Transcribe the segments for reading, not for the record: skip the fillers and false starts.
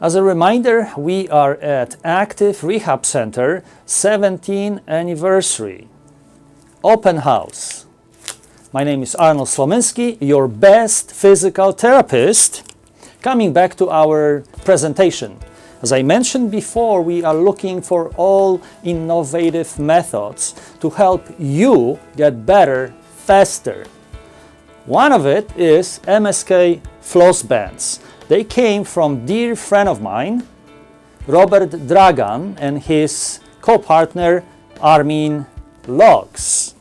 As a reminder, we are at Active Rehab Center 17th anniversary open house. My name is Arnold Slominski, your best physical therapist. Coming back to our presentation. As I mentioned before, we are looking for all innovative methods to help you get better faster. One of it is Msk Floss Bands. They came from dear friend of mine, Robert Dragan, and his co-partner Armin Logs.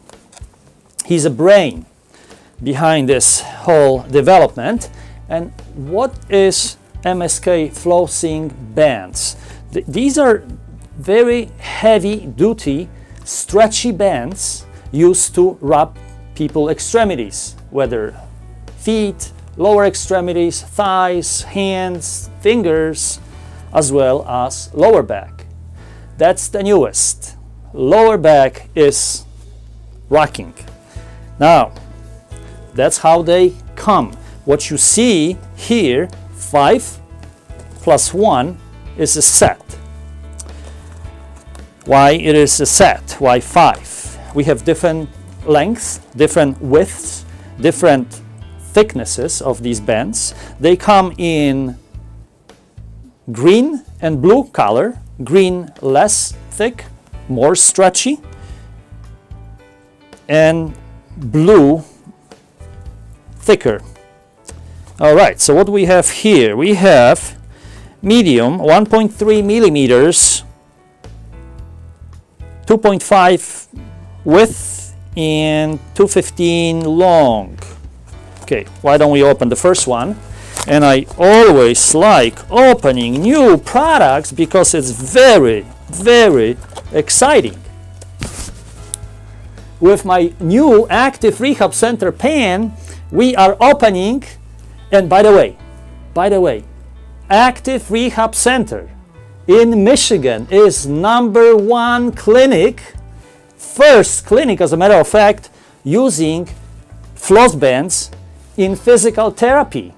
He's a brain behind this whole development. And what is Msk Flossing Bands? These are very heavy-duty, stretchy bands used to wrap people's extremities, whether feet, lower extremities, thighs, hands, fingers, as well as lower back. That's the newest. Lower back is rocking. Now, that's how they come. What you see here, 5 plus 1 is a set. Why it is a set? Why 5? We have different lengths, different widths, different thicknesses of these bands. They come in green and blue color. Green less thick, more stretchy, and blue thicker. All right, so what we have here? We have medium, 1.3 millimeters, 2.5 width, and 2.15 long. Okay, why don't we open the first one? And I always like opening new products because it's very, very exciting. With my new Active Rehab Center pen, we are opening, and by the way, Active Rehab Center in Michigan is #1 clinic, first clinic as a matter of fact, using floss bands in physical therapy,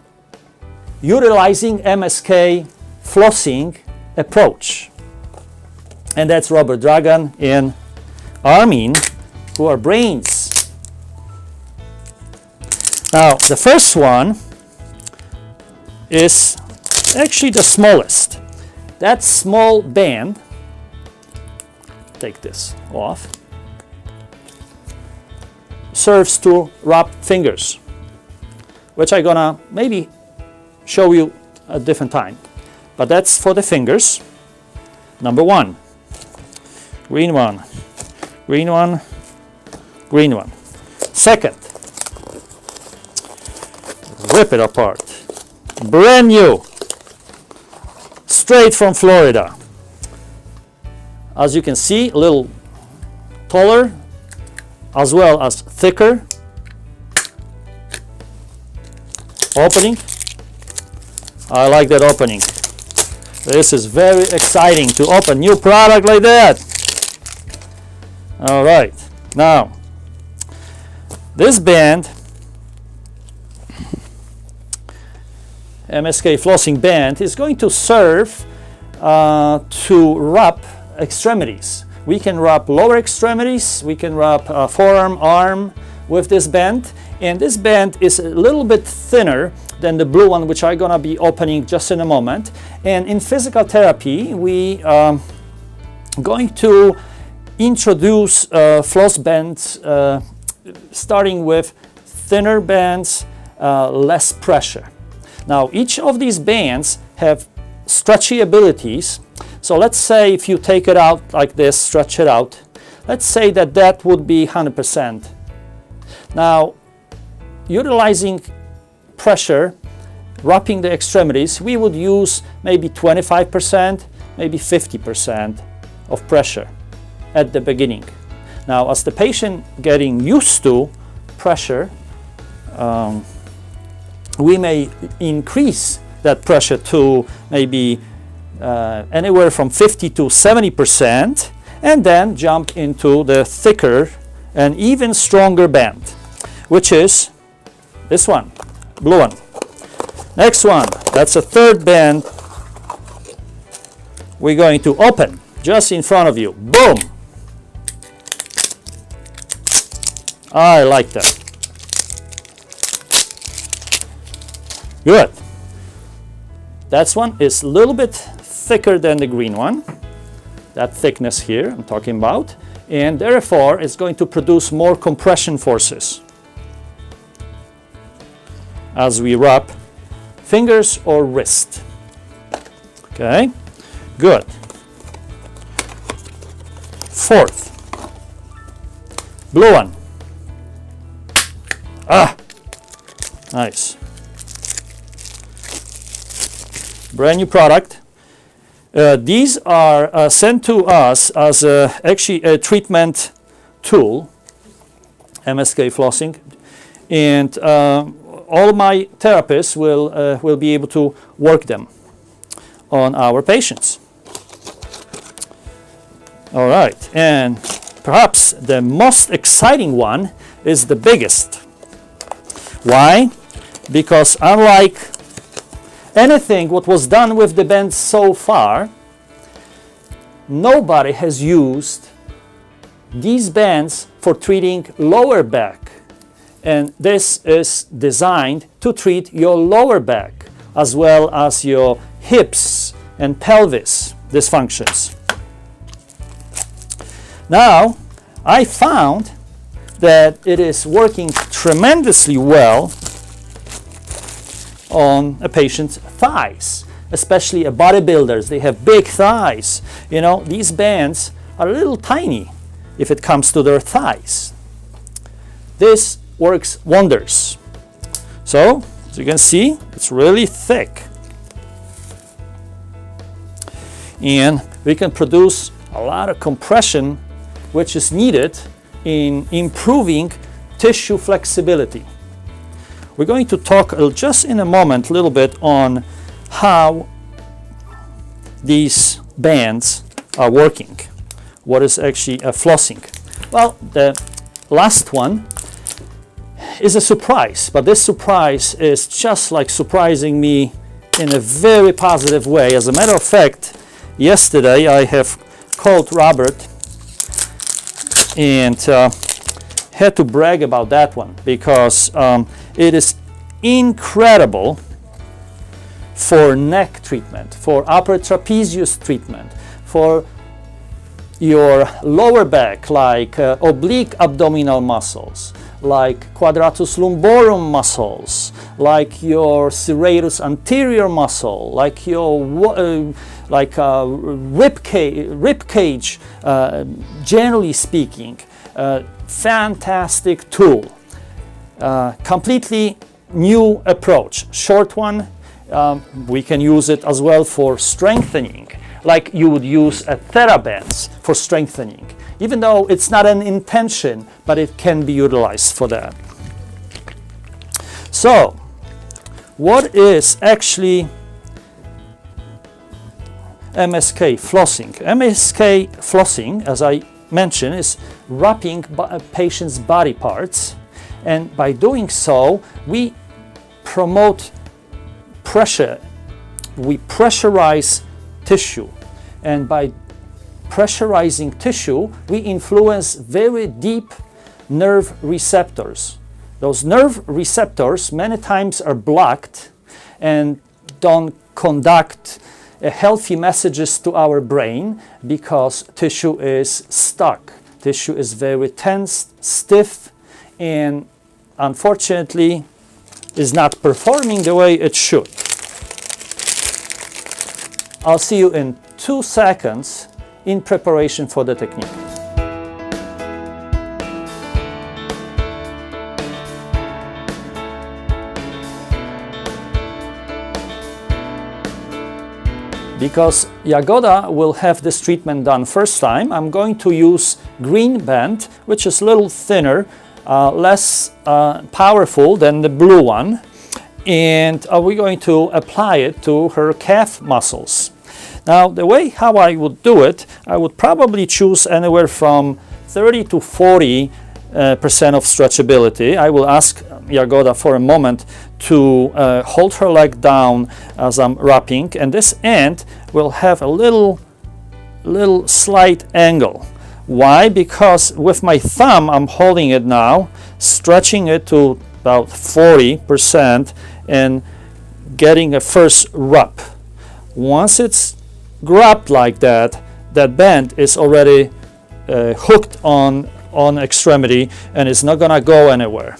utilizing Msk flossing approach. And that's Robert Dragan and Armin, who are brains. Now, the first one is actually the smallest. That small band, take this off, serves to wrap fingers, which I'm gonna maybe show you a different time. But that's for the fingers. Number 1, green one, green one, green one. Second, rip it apart. Brand new, straight from Florida. As you can see, a little taller, as well as thicker. Opening. I like that opening. This is very exciting to open new product like that. All right, now this band, Msk Flossing Band, is going to serve to wrap extremities. We can wrap lower extremities, we can wrap forearm, arm with this band, and this band is a little bit thinner than the blue one, which I'm gonna be opening just in a moment. And in physical therapy, we are going to introduce floss bands, starting with thinner bands, less pressure. Now, each of these bands have stretchy abilities. So let's say if you take it out like this, stretch it out, let's say that that would be 100%. Now, utilizing pressure, wrapping the extremities, we would use maybe 25%, maybe 50% of pressure at the beginning. Now, as the patient getting used to pressure, we may increase that pressure to maybe anywhere from 50 to 70%, and then jump into the thicker and even stronger band, which is this one, blue one. Next one, that's a third band, we're going to open just in front of you. Boom! I like that. Good. That one is a little bit thicker than the green one. That thickness here I'm talking about. And therefore it's going to produce more compression forces as we rub fingers or wrist. Okay, good. Fourth, blue one. Ah, nice. Brand new product. These are sent to us as actually a treatment tool, Msk Flossing, and all my therapists will be able to work them on our patients. All right, and perhaps the most exciting one is the biggest. Why? Because unlike anything what was done with the band so far, nobody has used these bands for treating lower back. And this is designed to treat your lower back as well as your hips and pelvis dysfunctions. Now, I found that it is working tremendously well on a patient's thighs, especially a bodybuilders. They have big thighs. You know, these bands are a little tiny if it comes to their thighs. This works wonders. So, as you can see, it's really thick. And we can produce a lot of compression which is needed in improving tissue flexibility. We're going to talk just in a moment a little bit on how these bands are working. What is actually flossing? Well, the last one is a surprise, but this surprise is just like surprising me in a very positive way. As a matter of fact, yesterday I have called Robert and had to brag about that one because it is incredible for neck treatment, for upper trapezius treatment, for your lower back, like oblique abdominal muscles, like quadratus lumborum muscles, like your serratus anterior muscle, like your rib cage, generally speaking. Fantastic tool. Completely new approach. Short one, we can use it as well for strengthening, like you would use a TheraBands for strengthening, even though it's not an intention, but it can be utilized for that. So, what is actually Msk Flossing? Msk Flossing, as I mentioned, is wrapping a patient's body parts, and by doing so we promote pressure. We pressurize tissue, and by pressurizing tissue we influence very deep nerve receptors. Those nerve receptors many times are blocked and don't conduct healthy messages to our brain because tissue is stuck. Tissue is very tense, stiff, and unfortunately is not performing the way it should. I'll see you in 2 seconds in preparation for the technique. Because Jagoda will have this treatment done first time, I'm going to use green band, which is a little thinner, less powerful than the blue one, and we're going to apply it to her calf muscles. Now, the way how I would do it, I would probably choose anywhere from 30 to 40% of stretchability. I will ask Jagoda for a moment to hold her leg down as I'm wrapping, and this end will have a little little slight angle. Why? Because with my thumb, I'm holding it now, stretching it to about 40% and getting a first rub. Once it's grabbed like that, that band is already hooked on extremity and it's not gonna go anywhere.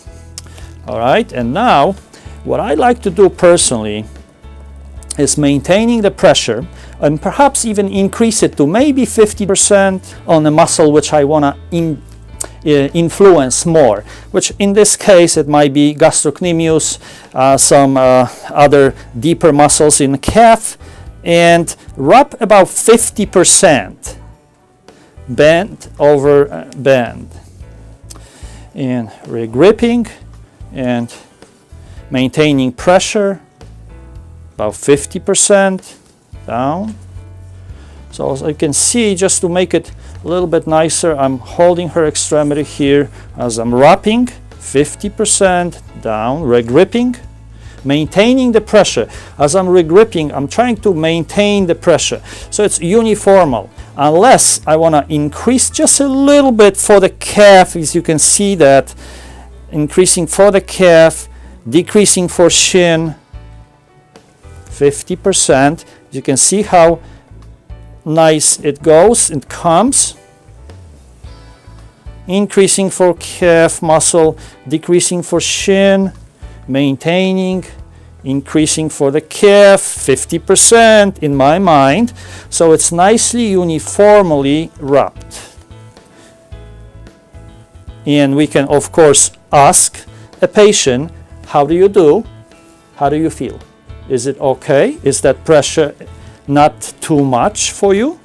All right, and now what I like to do personally is maintaining the pressure and perhaps even increase it to maybe 50% on a muscle which I want to influence more, which in this case it might be gastrocnemius, some other deeper muscles in the calf, and rub about 50%, bend over bend, and regripping and maintaining pressure about 50% down. So as you can see, just to make it a little bit nicer, I'm holding her extremity here as I'm wrapping 50% down, regripping, maintaining the pressure. As I'm regripping, I'm trying to maintain the pressure. So it's uniformal, unless I want to increase just a little bit for the calf, as you can see that, increasing for the calf, decreasing for shin, 50%. You can see how nice it goes, it comes. Increasing for calf muscle, decreasing for shin, maintaining, increasing for the calf, 50% in my mind. So it's nicely uniformly wrapped. And we can, of course, ask a patient, how do you do? How do you feel? Is it okay? Is that pressure not too much for you?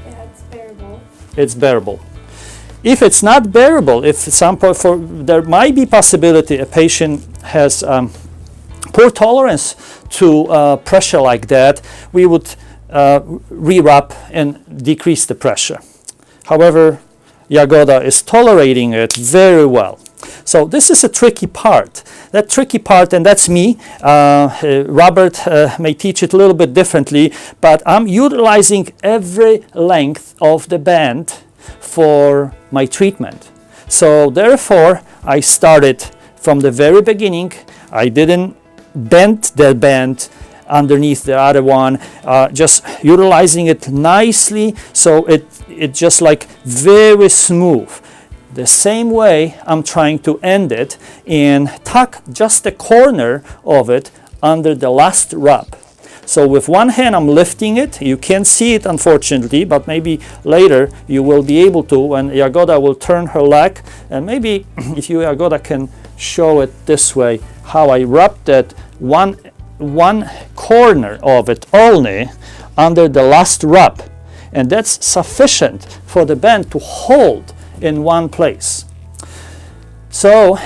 Yeah, it's bearable. It's bearable. If it's not bearable, if there might be possibility a patient has poor tolerance to pressure like that, we would re-wrap and decrease the pressure. However, Jagoda is tolerating it very well. So this is a tricky part. That tricky part, and that's me. Robert may teach it a little bit differently, but I'm utilizing every length of the band for my treatment. So therefore, I started from the very beginning. I didn't bend the band underneath the other one, just utilizing it nicely, so it just like very smooth. The same way I'm trying to end it and tuck just the corner of it under the last rub. So with one hand I'm lifting it. You can't see it unfortunately, but maybe later you will be able to when Jagoda will turn her leg, and maybe if you, Jagoda, can show it this way, how I rub that one corner of it only under the last rub, and that's sufficient for the band to hold in one place. So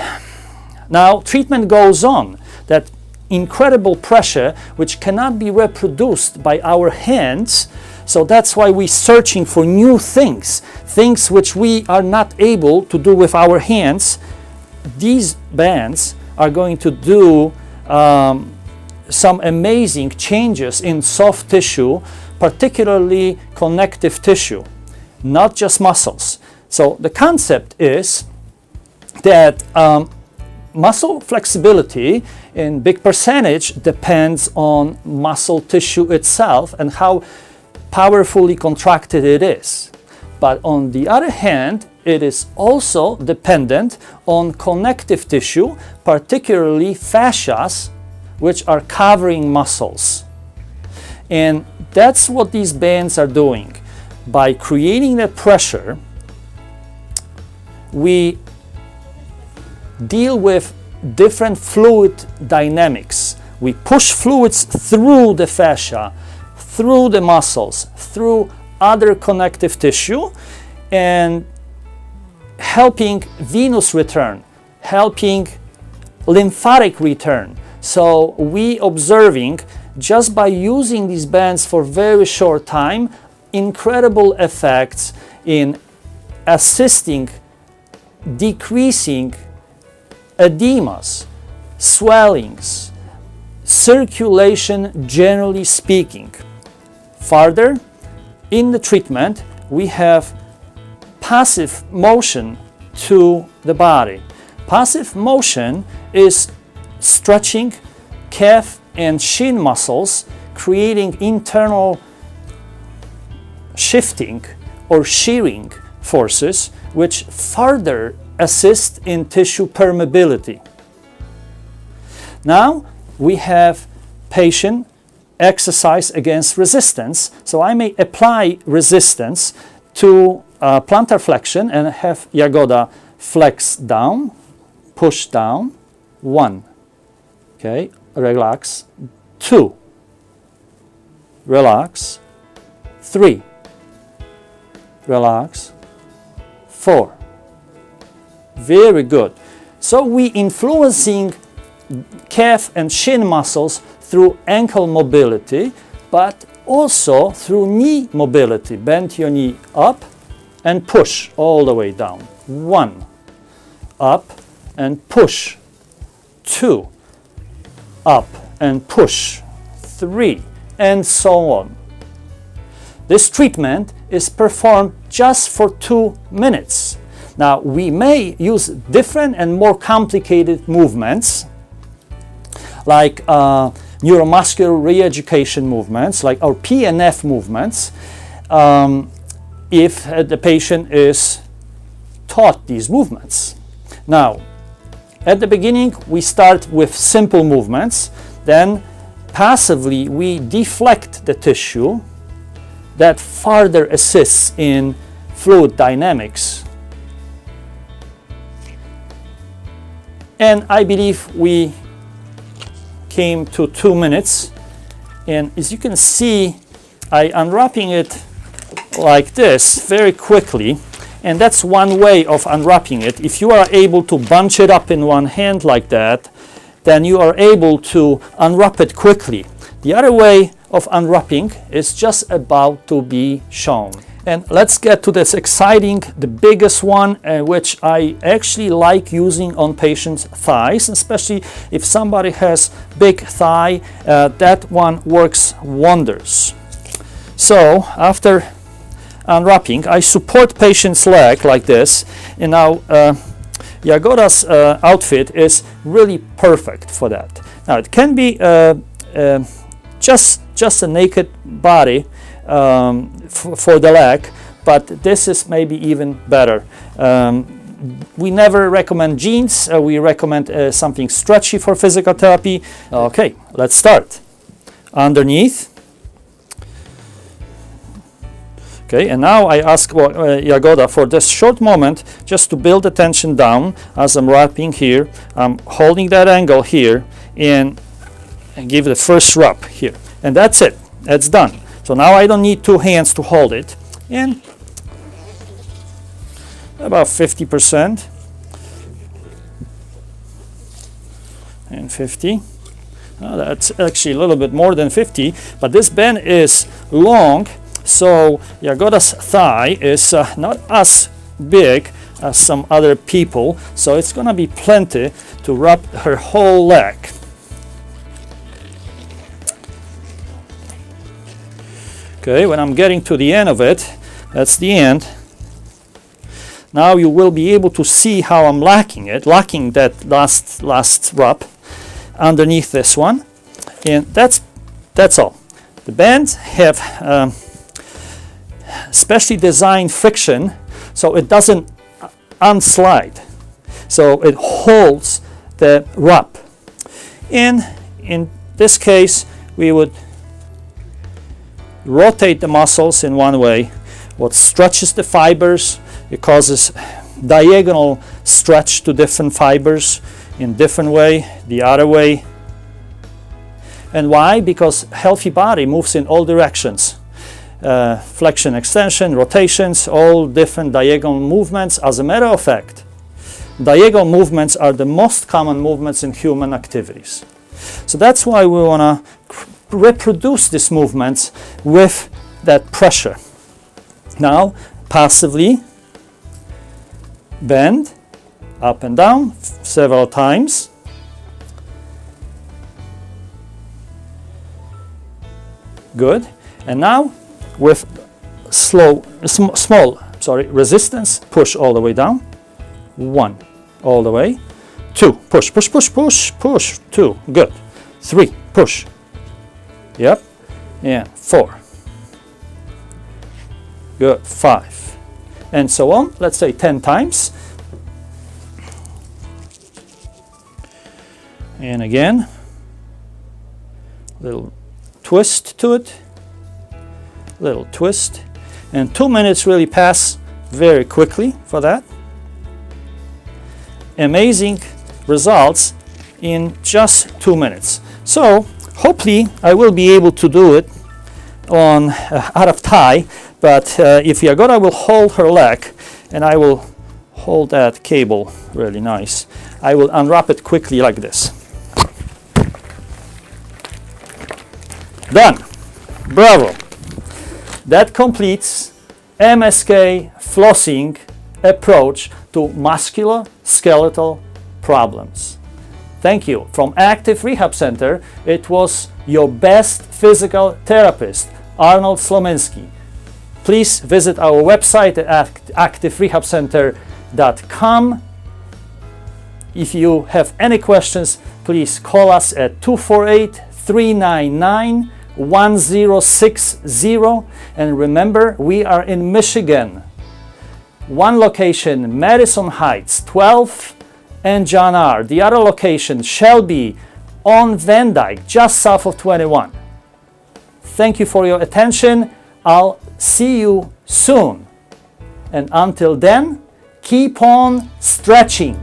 now treatment goes on. That incredible pressure which cannot be reproduced by our hands, so that's why we're searching for new things which we are not able to do with our hands. These bands are going to do some amazing changes in soft tissue, particularly connective tissue, not just muscles. So the concept is that muscle flexibility in big percentage depends on muscle tissue itself and how powerfully contracted it is. But on the other hand, it is also dependent on connective tissue, particularly fascias, which are covering muscles. And that's what these bands are doing. By creating the pressure, we deal with different fluid dynamics. We push fluids through the fascia, through the muscles, through other connective tissue, and helping venous return, helping lymphatic return. So we observing, just by using these bands for very short time, incredible effects in assisting decreasing edemas, swellings, circulation generally speaking. Further, in the treatment, we have passive motion to the body. Passive motion is stretching calf and shin muscles, creating internal shifting or shearing forces, which further assist in tissue permeability. Now we have patient exercise against resistance, so I may apply resistance to plantar flexion and have Jagoda flex down, push down, 1, okay, relax, 2, relax, 3, relax, 4. Very good. So we influencing calf and shin muscles through ankle mobility, but also through knee mobility. Bend your knee up and push all the way down. 1, up and push. 2, up and push. 3, and so on. This treatment is performed just for 2 minutes. Now, we may use different and more complicated movements, like neuromuscular re-education movements, like our PNF movements, if the patient is taught these movements. Now, at the beginning, we start with simple movements, then passively we deflect the tissue. That further assists in fluid dynamics. And I believe we came to 2 minutes, and as you can see, I unwrapping it like this very quickly, and that's one way of unwrapping it. If you are able to bunch it up in one hand like that, then you are able to unwrap it quickly. The other way of unwrapping is just about to be shown. And let's get to this exciting, the biggest one, which I actually like using on patients' thighs, especially if somebody has big thigh, that one works wonders. So after unwrapping, I support patient's leg like this, and now Jagoda's outfit is really perfect for that. Now it can be just a naked body for the leg, but this is maybe even better. We never recommend jeans. We recommend something stretchy for physical therapy. Okay, let's start. Underneath. Okay, and now I ask Jagoda for this short moment just to build the tension down as I'm wrapping here. I'm holding that angle here and give the first rub here. And that's it. That's done. So now I don't need 2 hands to hold it. And about 50%. And 50. That's actually a little bit more than 50. But this band is long, so Jagoda's thigh is not as big as some other people. So it's going to be plenty to wrap her whole leg. Okay, when I'm getting to the end of it, that's the end. Now you will be able to see how I'm locking that last wrap underneath this one, and that's all. The bands have specially designed friction so it doesn't unslide, so it holds the wrap. And in this case, we would rotate the muscles in one way, what stretches the fibers. It causes diagonal stretch to different fibers in different way, the other way. And why? Because healthy body moves in all directions. Flexion, extension, rotations, all different diagonal movements. As a matter of fact, diagonal movements are the most common movements in human activities. So that's why we want to reproduce these movements with that pressure. Now, passively bend up and down several times. Good. And now, with small resistance, push all the way down. 1, all the way. 2, push, push, push, push, push. 2, good. 3, push. Yep. And 4. Good. 5. And so on. Let's say 10 times. And again, little twist to it. Little twist. And 2 minutes really pass very quickly for that. Amazing results in just 2 minutes. So hopefully I will be able to do it on out of tie, but if you're good, I will hold her leg and I will hold that cable really nice. I will unwrap it quickly like this. Done. Bravo. That completes MSK flossing approach to musculoskeletal problems. Thank you. From Active Rehab Center, it was your best physical therapist, Arnold Slominski. Please visit our website at activerehabcenter.com. If you have any questions, please call us at 248-399-1060. And remember, we are in Michigan. One location, Madison Heights, 12 and John R. The other location, Shelby on Van Dyke, just south of 21. Thank you for your attention. I'll see you soon. And until then, keep on stretching.